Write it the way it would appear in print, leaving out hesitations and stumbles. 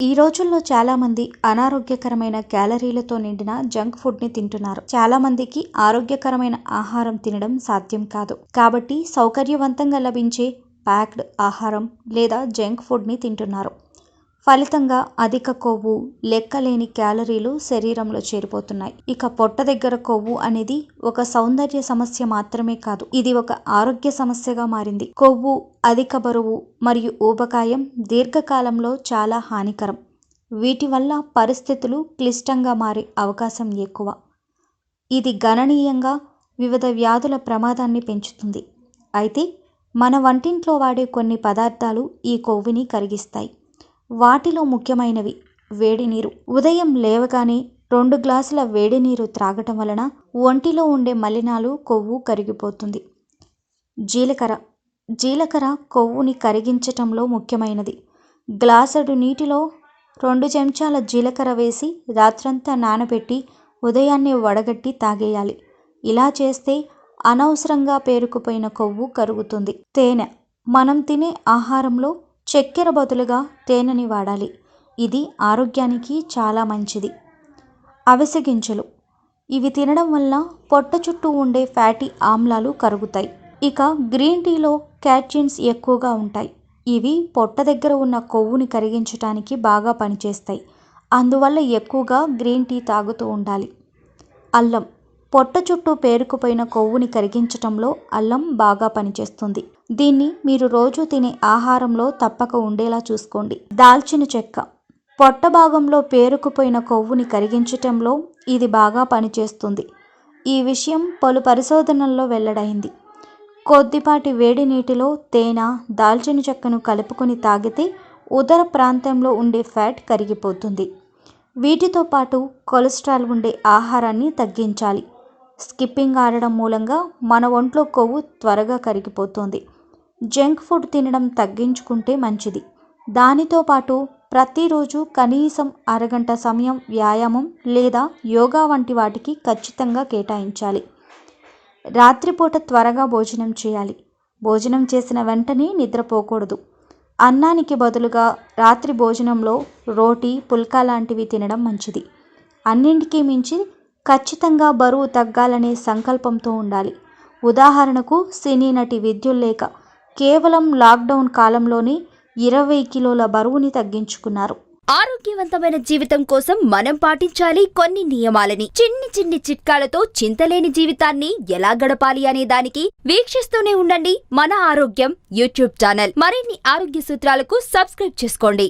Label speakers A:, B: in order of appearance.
A: ఈ రోజుల్లో చాలా మంది అనారోగ్యకరమైన క్యాలరీలతో నిండిన జంక్ ఫుడ్ ని తింటున్నారు. చాలా మందికి ఆరోగ్యకరమైన ఆహారం తినడం సాధ్యం కాదు. కాబట్టి సౌకర్యవంతంగా లభించే ప్యాక్డ్ ఆహారం లేదా జంక్ ఫుడ్ ని తింటున్నారు. ఫలితంగా అధిక కొవ్వు, లెక్కలేని క్యాలరీలు శరీరంలో చేరిపోతున్నాయి. ఇక పొట్ట దగ్గర కొవ్వు అనేది ఒక సౌందర్య సమస్య మాత్రమే కాదు, ఇది ఒక ఆరోగ్య సమస్యగా మారింది. కొవ్వు, అధిక బరువు మరియు ఊబకాయం దీర్ఘకాలంలో చాలా హానికరం. వీటి వల్ల పరిస్థితులు క్లిష్టంగా మారే అవకాశం ఎక్కువ. ఇది గణనీయంగా వివిధ వ్యాధుల ప్రమాదాన్ని పెంచుతుంది. అయితే మన వంటింట్లో వాడే కొన్ని పదార్థాలు ఈ కొవ్వుని కరిగిస్తాయి. వాటిలో ముఖ్యమైనవి వేడి నీరు. ఉదయం లేవగానే 2 గ్లాసుల వేడి నీరు త్రాగటం వలన ఒంటిలో ఉండే మలినాలు, కొవ్వు కరిగిపోతుంది. జీలకర్ర కొవ్వుని కరిగించటంలో ముఖ్యమైనది. గ్లాసుడు నీటిలో 2 చెంచాల జీలకర్ర వేసి రాత్రంతా నానబెట్టి ఉదయాన్నే వడగట్టి తాగేయాలి. ఇలా చేస్తే అనవసరంగా పేరుకుపోయిన కొవ్వు కరుగుతుంది. తేనె. మనం తినే ఆహారంలో చక్కెర బదులుగా తేనెని వాడాలి. ఇది ఆరోగ్యానికి చాలా మంచిది. అవిసె గింజలు. ఇవి తినడం వల్ల పొట్ట చుట్టూ ఉండే ఫ్యాటీ ఆమ్లాలు కరుగుతాయి. ఇక గ్రీన్ టీలో క్యాటకిన్స్ ఎక్కువగా ఉంటాయి. ఇవి పొట్ట దగ్గర ఉన్న కొవ్వుని కరిగించడానికి బాగా పనిచేస్తాయి. అందువల్ల ఎక్కువగా గ్రీన్ టీ తాగుతూ ఉండాలి. అల్లం. పొట్ట చుట్టూ పేరుకుపోయిన కొవ్వుని కరిగించటంలో అల్లం బాగా పనిచేస్తుంది. దీన్ని మీరు రోజు తినే ఆహారంలో తప్పక ఉండేలా చూసుకోండి. దాల్చిన చెక్క. పొట్ట భాగంలో పేరుకుపోయిన కొవ్వుని కరిగించటంలో ఇది బాగా పనిచేస్తుంది. ఈ విషయం పలు పరిశోధనల్లో వెల్లడైంది. కొద్దిపాటి వేడి నీటిలో తేనె, దాల్చిన చెక్కను కలుపుకొని తాగితే ఉదర ప్రాంతంలో ఉండే ఫ్యాట్ కరిగిపోతుంది. వీటితో పాటు కొలెస్ట్రాల్ ఉండే ఆహారాన్ని తగ్గించాలి. స్కిప్పింగ్ ఆడడం మూలంగా మన ఒంట్లో కొవ్వు త్వరగా కరిగిపోతుంది. జంక్ ఫుడ్ తినడం తగ్గించుకుంటే మంచిది. దానితో పాటు ప్రతిరోజు కనీసం అరగంట సమయం వ్యాయామం లేదా యోగా వంటి వాటికి ఖచ్చితంగా కేటాయించాలి. రాత్రిపూట త్వరగా భోజనం చేయాలి. భోజనం చేసిన వెంటనే నిద్రపోకూడదు. అన్నానికి బదులుగా రాత్రి భోజనంలో రోటీ, పుల్కా లాంటివి తినడం మంచిది. అన్నింటికీ మించి ఖచ్చితంగా బరువు తగ్గాలనే సంకల్పంతో ఉండాలి. ఉదాహరణకు సినీ నటి విద్యుల్లేఖ కేవలం లాక్డౌన్ కాలంలోనే 20 కిలోల బరువుని తగ్గించుకున్నారు.
B: ఆరోగ్యవంతమైన జీవితం కోసం మనం పాటించాలి కొన్ని నియమాలని. చిన్ని చిట్కాలతో చింతలేని జీవితాన్ని ఎలా గడపాలి అనే దానికి వీక్షిస్తూనే ఉండండి మన ఆరోగ్యం యూట్యూబ్ ఛానల్. మరిన్ని ఆరోగ్య సూత్రాలకు సబ్స్క్రైబ్ చేసుకోండి.